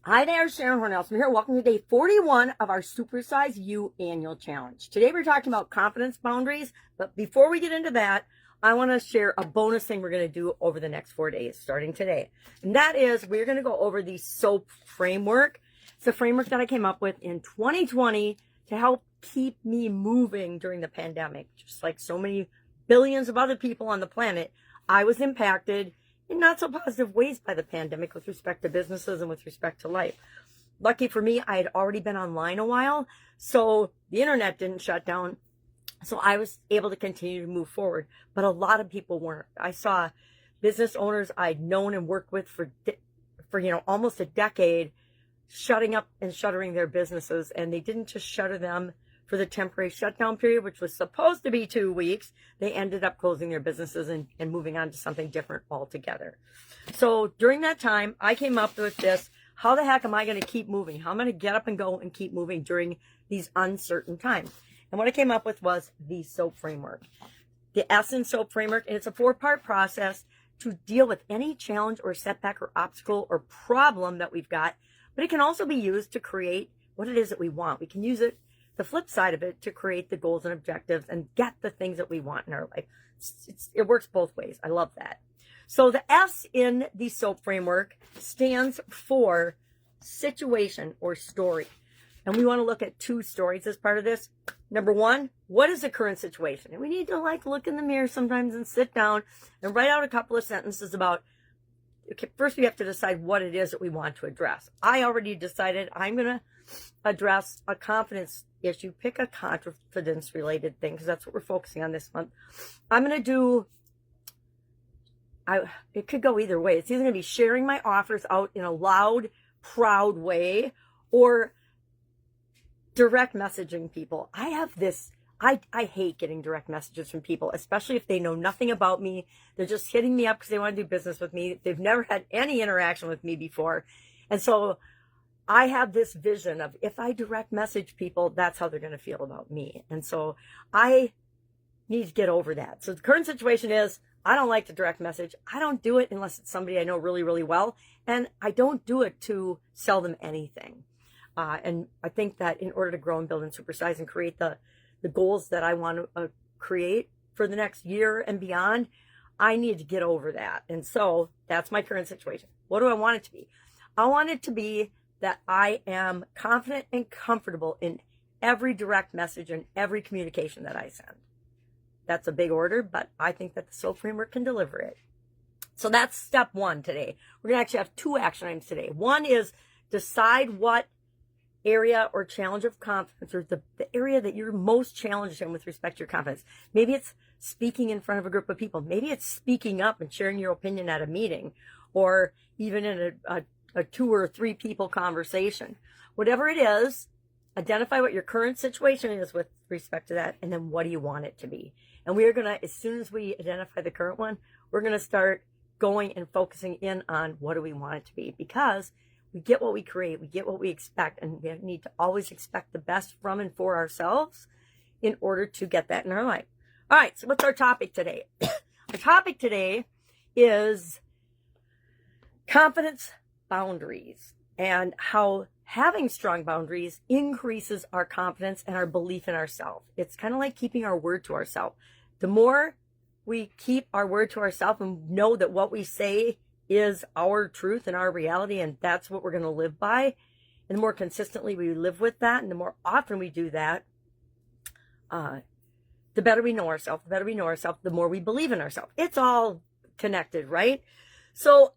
Hi there, Sharon Horne-Ellstrom here. Welcome to day 41 of our Supersize You annual challenge. Today we're talking about confidence boundaries, but before we get into that, I want to share a bonus thing we're going to do over the next 4 days, starting today. And that is we're going to go over the SOAP framework. It's a framework that I came up with in 2020 to help keep me moving during the pandemic. Just like so many billions of other people on the planet, I was impacted in not so positive ways by the pandemic with respect to businesses and with respect to life. Lucky for me, I had already been online a while, so the internet didn't shut down. So I was able to continue to move forward, but a lot of people weren't. I saw business owners I'd known and worked with for almost a decade shutting up and shuttering their businesses, and they didn't just shutter them for the temporary shutdown period, which was supposed to be 2 weeks. They ended up closing their businesses and moving on to something different altogether. So during that time, I came up with this: how the heck am I going to keep moving? How am I going to get up and go and keep moving during these uncertain times? And what I came up with was the SOAP framework. The S in SOAP framework, and it's a 4-part process to deal with any challenge or setback or obstacle or problem that we've got, but it can also be used to create what it is that we want. We can use it, the flip side of it, to create the goals and objectives and get the things that we want in our life. It works both ways. I love that. So the S in the SOAP framework stands for situation or story. And we want to look at 2 stories as part of this. Number 1, what is the current situation? And we need to look in the mirror sometimes and sit down and write out a couple of sentences about, okay, first we have to decide what it is that we want to address. I already decided I'm going to address a confidence issue. Pick a confidence related thing, because that's what we're focusing on this month. I'm going to do, it could go either way. It's either going to be sharing my offers out in a loud, proud way, or direct messaging people. I have this, I hate getting direct messages from people, especially if they know nothing about me. They're just hitting me up because they want to do business with me. They've never had any interaction with me before. And so I have this vision of, if I direct message people, that's how they're going to feel about me. And so I need to get over that. So the current situation is, I don't like to direct message. I don't do it unless it's somebody I know really, really well. And I don't do it to sell them anything. And I think that in order to grow and build and supersize and create the goals that I want to create for the next year and beyond, I need to get over that. And so that's my current situation. What do I want it to be? I want it to be that I am confident and comfortable in every direct message and every communication that I send. That's a big order, but I think that the SOAP framework can deliver it. So that's step 1 today. We're going to actually have 2 action items today. One is decide what area or challenge of confidence, or the area that you're most challenged in with respect to your confidence. Maybe it's speaking in front of a group of people. Maybe it's speaking up and sharing your opinion at a meeting, or even in a 2 or 3 people conversation. Whatever it is, identify what your current situation is with respect to that, and then what do you want it to be? And we are going to, as soon as we identify the current one, we're going to start going and focusing in on what do we want it to be, because we get what we create, we get what we expect, and we need to always expect the best from and for ourselves in order to get that in our life. All right, so what's our topic today? Our topic today is confidence boundaries, and how having strong boundaries increases our confidence and our belief in ourselves. It's kind of like keeping our word to ourselves. The more we keep our word to ourselves and know that what we say is our truth and our reality, and that's what we're going to live by, and the more consistently we live with that, and the more often we do that, the better we know ourselves. The better we know ourselves, the more we believe in ourselves. It's all connected, right? So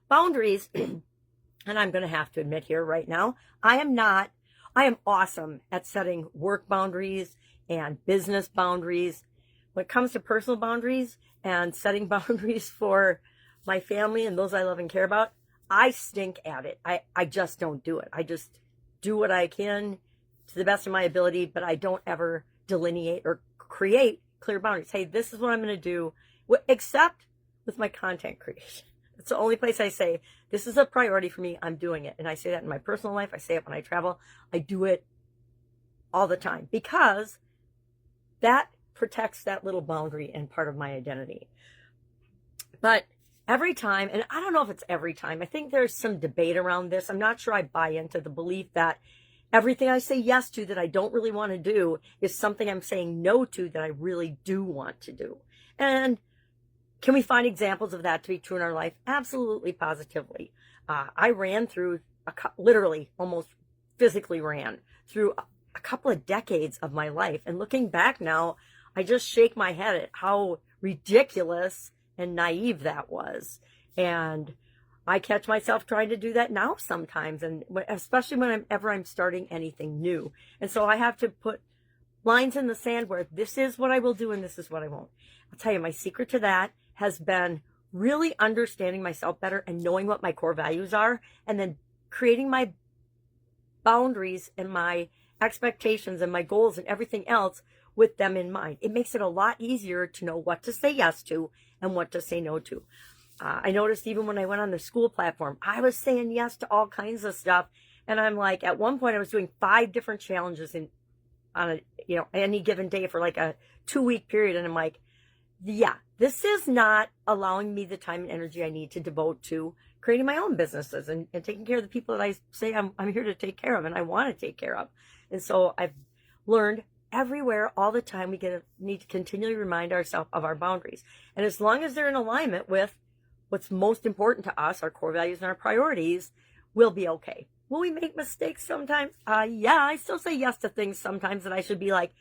boundaries, and I'm going to have to admit here right now, I am awesome at setting work boundaries and business boundaries. When it comes to personal boundaries and setting boundaries for my family and those I love and care about, I stink at it. I just don't do it. I just do what I can to the best of my ability, but I don't ever delineate or create clear boundaries. Hey, this is what I'm going to do, except with my content creation. It's the only place I say, this is a priority for me, I'm doing it. And I say that in my personal life, I say it when I travel, I do it all the time, because that protects that little boundary and part of my identity. But every time, and I don't know if it's every time, I think there's some debate around this. I'm not sure I buy into the belief that everything I say yes to that I don't really want to do is something I'm saying no to that I really do want to do. And can we find examples of that to be true in our life? Absolutely, positively. I ran through, literally, almost physically ran through a couple of decades of my life. And looking back now, I just shake my head at how ridiculous and naive that was. And I catch myself trying to do that now sometimes, and especially whenever I'm starting anything new. And so I have to put lines in the sand where this is what I will do and this is what I won't. I'll tell you, my secret to that has been really understanding myself better and knowing what my core values are, and then creating my boundaries and my expectations and my goals and everything else with them in mind. It makes it a lot easier to know what to say yes to and what to say no to. I noticed even when I went on the school platform, I was saying yes to all kinds of stuff. And I'm like, at one point I was doing 5 different challenges on any given day for like a 2-week period. And I'm like, yeah, this is not allowing me the time and energy I need to devote to creating my own businesses and taking care of the people that I say I'm here to take care of and I want to take care of. And so I've learned everywhere, all the time, we need to continually remind ourselves of our boundaries. And as long as they're in alignment with what's most important to us, our core values and our priorities, we'll be okay. Will we make mistakes sometimes? Yeah, I still say yes to things sometimes that I should be like,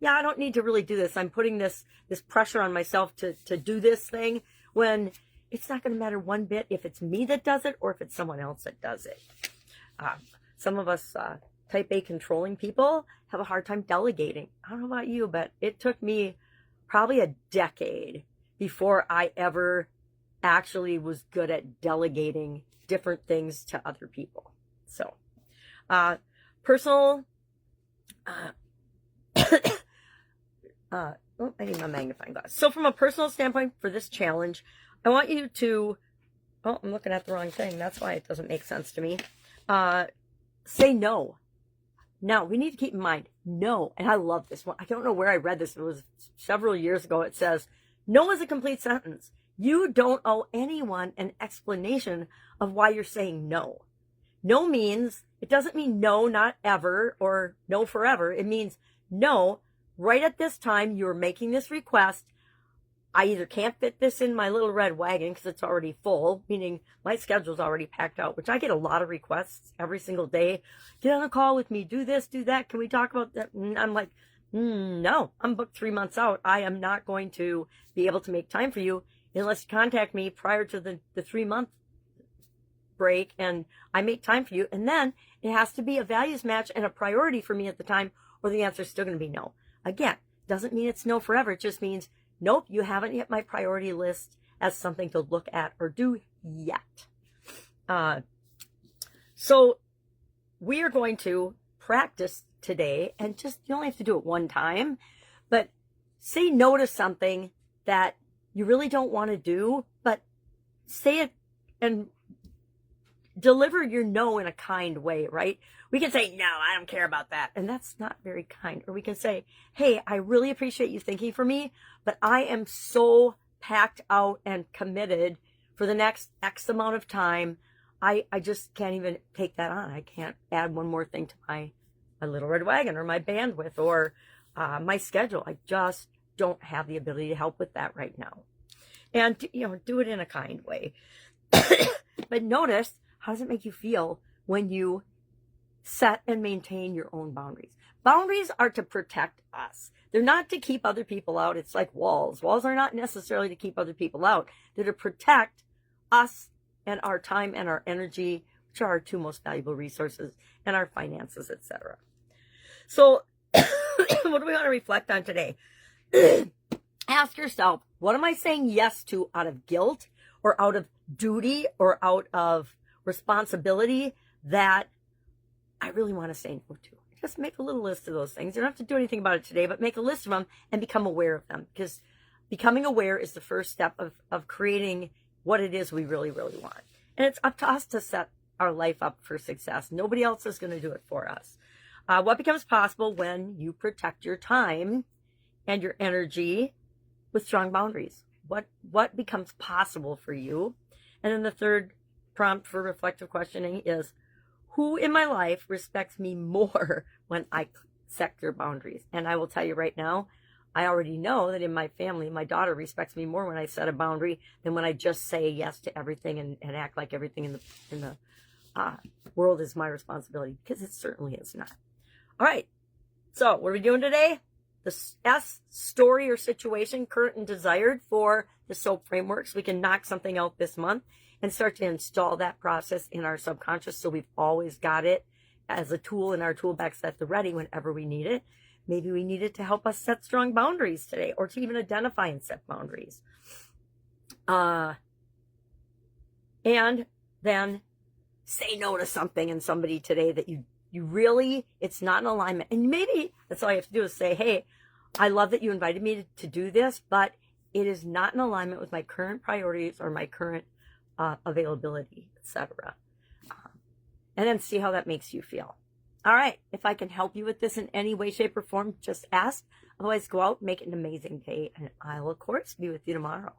yeah, I don't need to really do this. I'm putting this pressure on myself to do this thing, when it's not going to matter one bit if it's me that does it or if it's someone else that does it. Some of us type A controlling people have a hard time delegating. I don't know about you, but it took me probably a decade before I ever actually was good at delegating different things to other people. So, personal, I need my magnifying glass. So from a personal standpoint for this challenge, I want you to, I'm looking at the wrong thing. That's why it doesn't make sense to me. Say no. Now, we need to keep in mind, no, and I love this one. I don't know where I read this. It was several years ago. It says, no is a complete sentence. You don't owe anyone an explanation of why you're saying no. No means, it doesn't mean no, not ever, or no forever. It means no, right at this time, you're making this request. I either can't fit this in my little red wagon because it's already full, meaning my schedule's already packed out, which I get a lot of requests every single day. Get on a call with me, do this, do that. Can we talk about that? And I'm like, no, I'm booked 3 months out. I am not going to be able to make time for you unless you contact me prior to the 3-month break and I make time for you. And then it has to be a values match and a priority for me at the time, or the answer is still going to be no. Again, doesn't mean it's no forever. It just means, nope, you haven't hit my priority list as something to look at or do yet. So we are going to practice today, and just, you only have to do it one time, but say no to something that you really don't want to do, but say it and deliver your no in a kind way, right? We can say, no, I don't care about that. And that's not very kind. Or we can say, hey, I really appreciate you thinking for me, but I am so packed out and committed for the next X amount of time. I just can't even take that on. I can't add one more thing to my little red wagon or my bandwidth or my schedule. I just don't have the ability to help with that right now. And, do it in a kind way. But notice, how does it make you feel when you set and maintain your own boundaries? Boundaries are to protect us. They're not to keep other people out. It's like walls. Walls are not necessarily to keep other people out. They're to protect us and our time and our energy, which are our 2 most valuable resources, and our finances, etc. So what do we want to reflect on today? Ask yourself, what am I saying yes to out of guilt or out of duty or out of responsibility that I really want to say no to? Just make a little list of those things. You don't have to do anything about it today, but make a list of them and become aware of them, because becoming aware is the first step of creating what it is we really, really want. And it's up to us to set our life up for success. Nobody else is going to do it for us. What becomes possible when you protect your time and your energy with strong boundaries? what becomes possible for you. And then the third prompt for reflective questioning is, who in my life respects me more when I set clear boundaries? And I will tell you right now, I already know that in my family, my daughter respects me more when I set a boundary than when I just say yes to everything and act like everything in the world is my responsibility, because it certainly is not. All right. So what are we doing today? The S, story or situation, current and desired, for the SOAP frameworks. We can knock something out this month and start to install that process in our subconscious, so we've always got it as a tool in our toolbox at the ready whenever we need it. Maybe we need it to help us set strong boundaries today, or to even identify and set boundaries. And then say no to something and somebody today that you really, it's not in alignment. And maybe that's all you have to do is say, hey, I love that you invited me to do this, but it is not in alignment with my current priorities or my current availability, etc. And then see how that makes you feel. All right. If I can help you with this in any way, shape, or form, just ask. Otherwise, go out, make it an amazing day, and I'll, of course, be with you tomorrow.